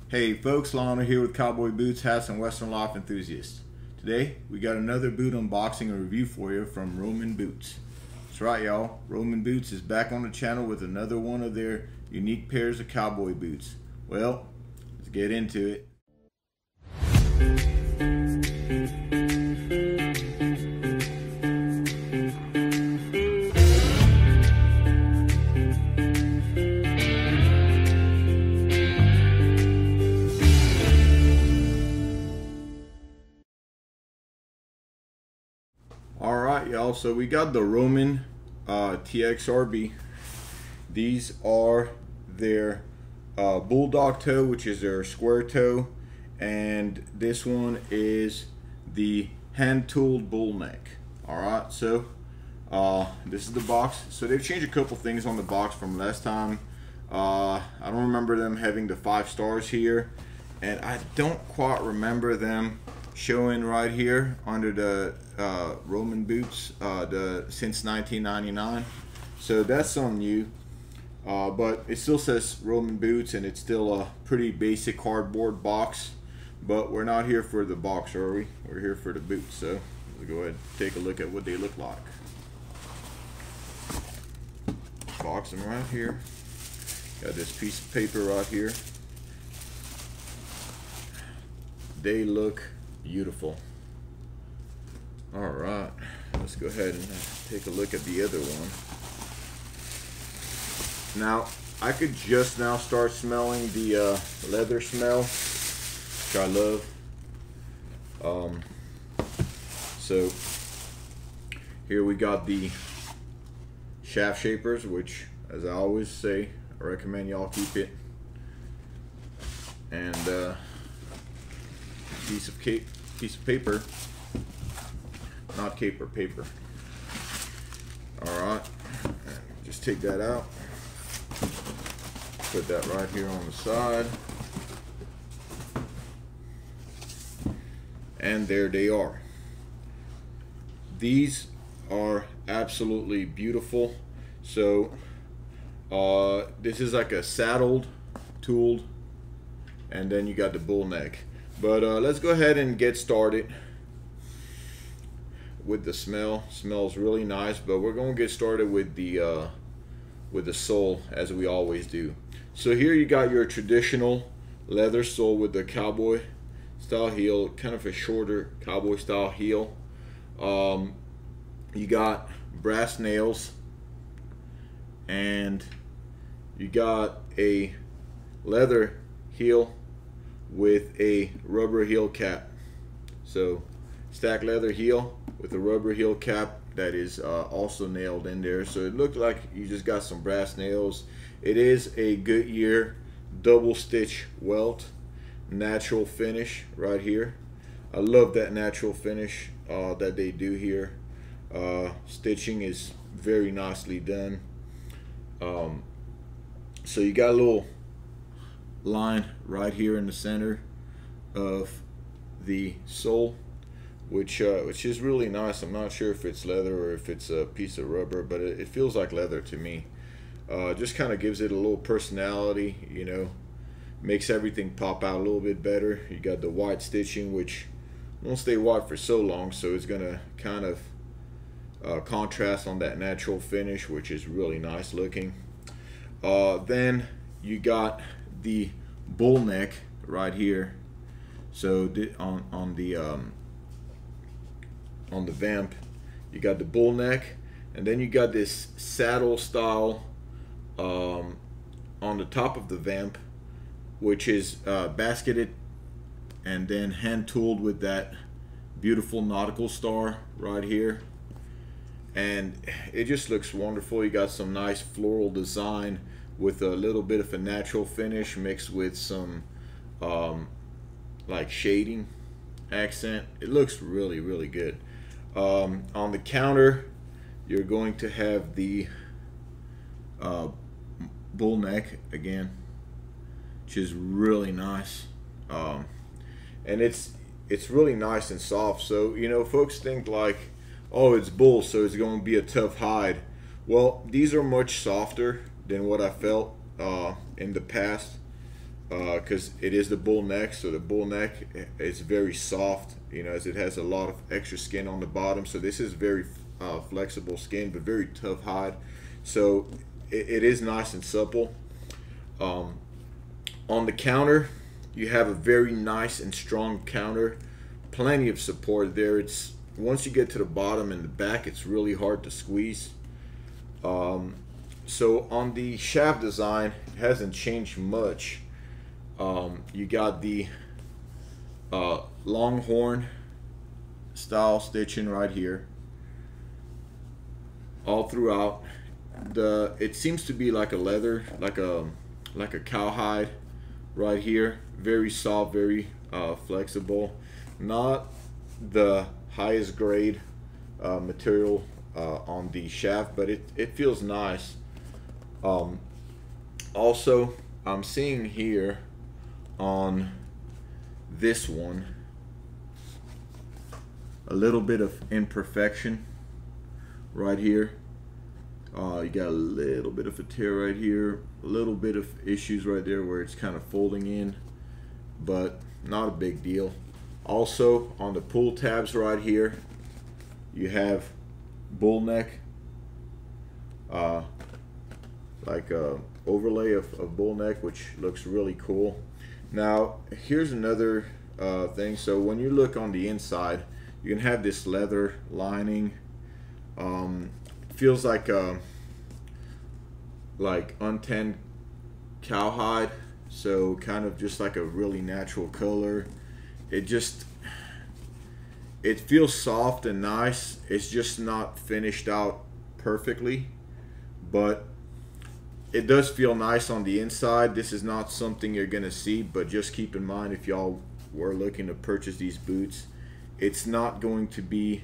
Hey folks, Lionel here with Cowboy Boots, Hats, and Western Life Enthusiasts. Today, we got another boot unboxing and review for you from Roman Boots. That's right, y'all. Roman Boots is back on the channel with another one of their unique pairs of cowboy boots. Well, let's get into it. Alright y'all, so we got the Roman TXRB. These are their bulldog toe, which is their square toe, and this one is the hand-tooled bull neck. Alright, so this is the box. So they've changed a couple things on the box from last time. I don't remember them having the 5 stars here, and I don't quite remember them showing right here under the Roman Boots since 1999. So that's something new, but it still says Roman Boots, and it's still a pretty basic cardboard box. But we're not here for the box, are we? We're here for the boots. So let's go ahead and take a look at what they look like. Box them right here. Got this piece of paper right here. They look beautiful. All right, let's go ahead and take a look at the other one. Now, I could just now start smelling the leather smell, which I love. So here we got the shaft shapers, which, as I always say, I recommend y'all keep it. And piece of paper, not caper, paper. All right, just take that out, put that right here on the side, and there they are. These are absolutely beautiful. So this is like a saddled, tooled, and then you got the bull neck. But let's go ahead and get started with the smell. Smells really nice, but we're going to get started with the sole, as we always do. So here you got your traditional leather sole with the cowboy style heel, kind of a shorter cowboy style heel. You got brass nails, and you got a leather heel with a rubber heel cap. So stack leather heel with a rubber heel cap that is also nailed in there. So it looked like you just got some brass nails. It is a Goodyear double stitch welt, natural finish right here. I love that natural finish that they do here. Stitching is very nicely done. So you got a little line right here in the center of the sole, which is really nice. I'm not sure if it's leather or if it's a piece of rubber, but it feels like leather to me. Just kind of gives it a little personality, you know, makes everything pop out a little bit better. You got the white stitching, which won't stay white for so long, so it's gonna kind of contrast on that natural finish, which is really nice looking. Then you got the bull neck right here. So on the vamp, you got the bull neck, and then you got this saddle style on the top of the vamp, which is basketed and then hand tooled with that beautiful nautical star right here, and it just looks wonderful. You got some nice floral design with a little bit of a natural finish mixed with some like shading accent. It looks really, really good. On the counter, you're going to have the bull neck again, which is really nice, and it's really nice and soft. So, you know, folks think like, oh, it's bull, so it's going to be a tough hide. Well, these are much softer than what I felt in the past. because it is the bull neck. So the bull neck is very soft, you know, as it has a lot of extra skin on the bottom. So this is very flexible skin, but very tough hide. So it is nice and supple. On the counter, you have a very nice and strong counter, plenty of support there. It's once you get to the bottom and the back, it's really hard to squeeze. So on the shaft design, it hasn't changed much. You got the longhorn style stitching right here all throughout. It seems to be like a leather, like a cowhide right here. Very soft, very flexible. Not the highest grade material on the shaft, but it feels nice. Also, I'm seeing here on this one a little bit of imperfection right here. You got a little bit of a tear right here, a little bit of issues right there where it's kind of folding in, but not a big deal. Also on the pull tabs right here, you have bull neck, like a overlay of bull neck, which looks really cool. Now here's another thing. So when you look on the inside, you can have this leather lining. Feels like untanned cowhide, so kind of just like a really natural color. It feels soft and nice. It's just not finished out perfectly, but it does feel nice on the inside. This is not something you're gonna see, but just keep in mind, if y'all were looking to purchase these boots, it's not going to be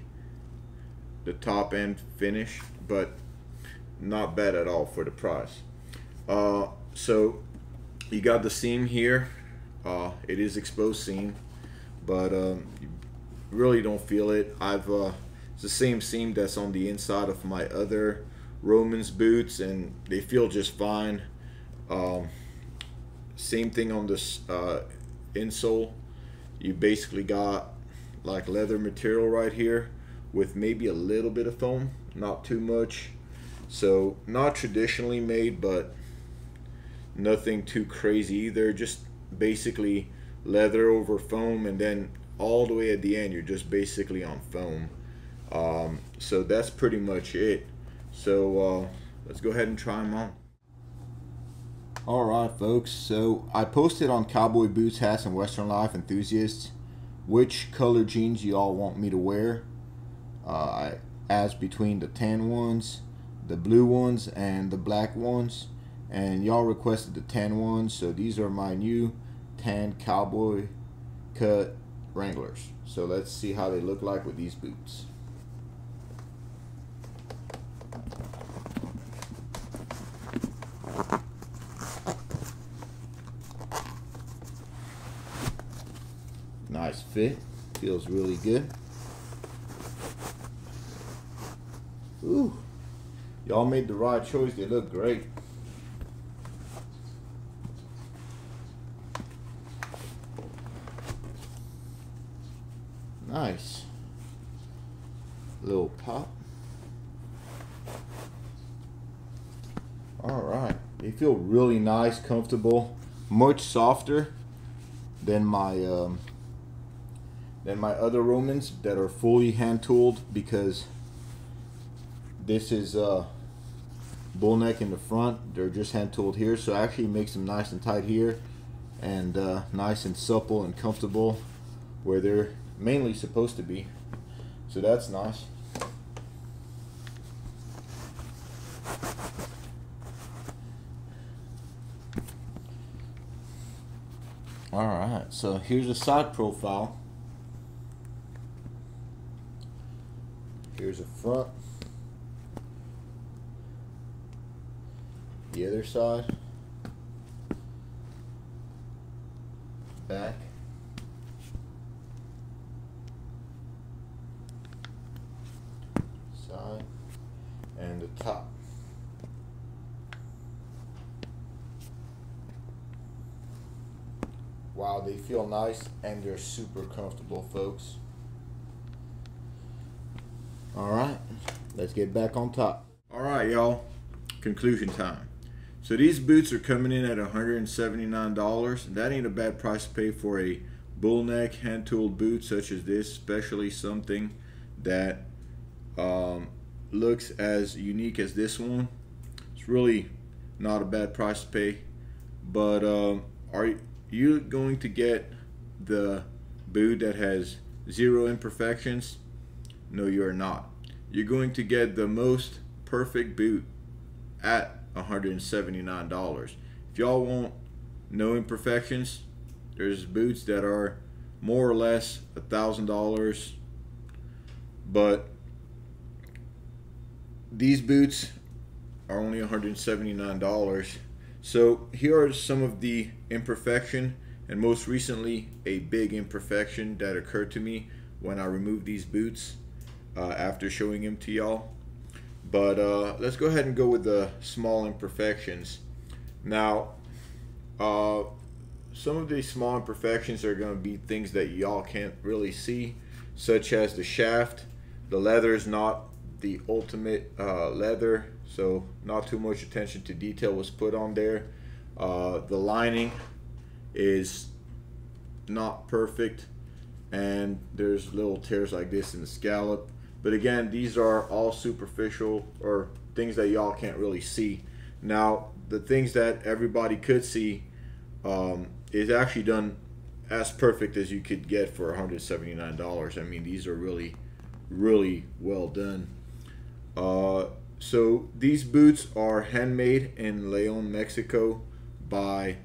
the top end finish, but not bad at all for the price. So you got the seam here. It is exposed seam, but you really don't feel it. It's the same seam that's on the inside of my other Roman's boots, and they feel just fine. Same thing on this insole. You basically got like leather material right here with maybe a little bit of foam, not too much. So not traditionally made, but nothing too crazy either. Just basically leather over foam, and then all the way at the end you're just basically on foam. So that's pretty much it. So let's go ahead and try them on. Alright folks, so I posted on Cowboy Boots, Hats, and Western Life Enthusiasts which color jeans you all want me to wear. I asked between the tan ones, the blue ones, and the black ones, and y'all requested the tan ones, so these are my new tan cowboy cut Wranglers. So let's see how they look like with these boots. Nice fit, feels really good. Ooh, y'all made the right choice. They look great. Nice little pop. All right, they feel really nice, comfortable, much softer than my other Romans that are fully hand tooled, because this is bull neck in the front. They're just hand tooled here, so it actually makes them nice and tight here, and nice and supple and comfortable where they're mainly supposed to be. So that's nice. Alright, so here's a side profile. Here's a front. The other side. Back. Side. And the top. wow, they feel nice and they're super comfortable, folks. Alright, let's get back on top. Alright, y'all, conclusion time. So these boots are coming in at $179. That ain't a bad price to pay for a bull neck hand-tooled boot such as this, especially something that looks as unique as this one. It's really not a bad price to pay. But are you going to get the boot that has 0 imperfections? No, you are not. You're going to get the most perfect boot at $179. If y'all want no imperfections, there's boots that are more or less $1,000, but these boots are only $179. So here are some of the imperfection, and most recently a big imperfection that occurred to me when I removed these boots after showing them to y'all. But let's go ahead and go with the small imperfections. Now some of these small imperfections are going to be things that y'all can't really see, such as the shaft. The leather is not the ultimate leather, so not too much attention to detail was put on there. The lining is not perfect, and there's little tears like this in the scallop. But again, these are all superficial or things that y'all can't really see. Now, the things that everybody could see is actually done as perfect as you could get for $179. I mean, these are really, really well done. So these boots are handmade in Leon, Mexico by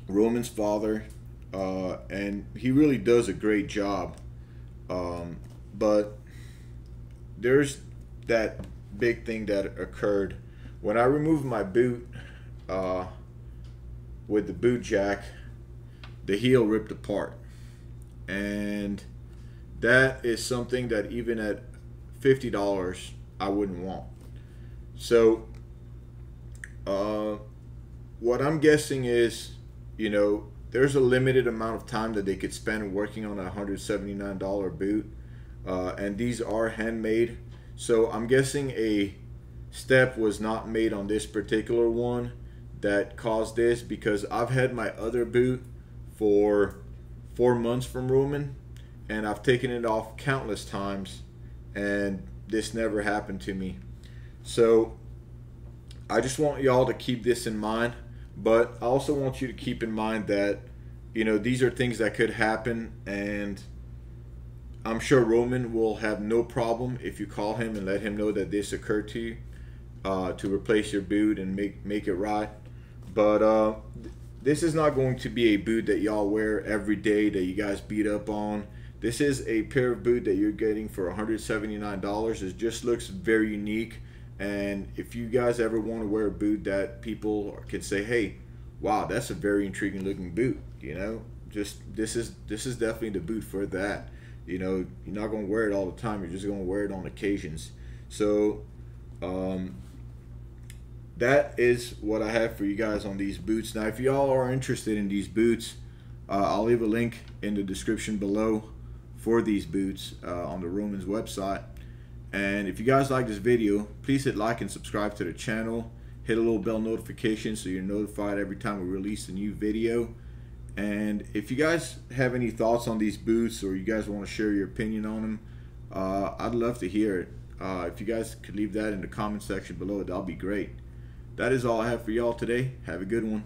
Roman's father, and he really does a great job. But there's that big thing that occurred when I removed my boot with the boot jack. The heel ripped apart, and that is something that even at $50 I wouldn't want. So what I'm guessing is, you know, there's a limited amount of time that they could spend working on a $179 boot, and these are handmade. So I'm guessing a step was not made on this particular one that caused this, because I've had my other boot for 4 months from Roman, and I've taken it off countless times, and this never happened to me. So I just want y'all to keep this in mind, but I also want you to keep in mind that, you know, these are things that could happen, and I'm sure Roman will have no problem if you call him and let him know that this occurred to you, to replace your boot and make it right. But this is not going to be a boot that y'all wear every day, that you guys beat up on. This is a pair of boot that you're getting for $179. It just looks very unique, and if you guys ever want to wear a boot that people can say, hey, wow, that's a very intriguing looking boot, you know, just this is definitely the boot for that. You know, you're not going to wear it all the time, you're just going to wear it on occasions. So that is what I have for you guys on these boots. Now, if y'all are interested in these boots, I'll leave a link in the description below for these boots on the Roman's website. And if you guys like this video, please hit like and subscribe to the channel. Hit a little bell notification so you're notified every time we release a new video. And if you guys have any thoughts on these boots, or you guys want to share your opinion on them, I'd love to hear it. If you guys could leave that in the comment section below, that'll be great. That is all I have for y'all today. Have a good one.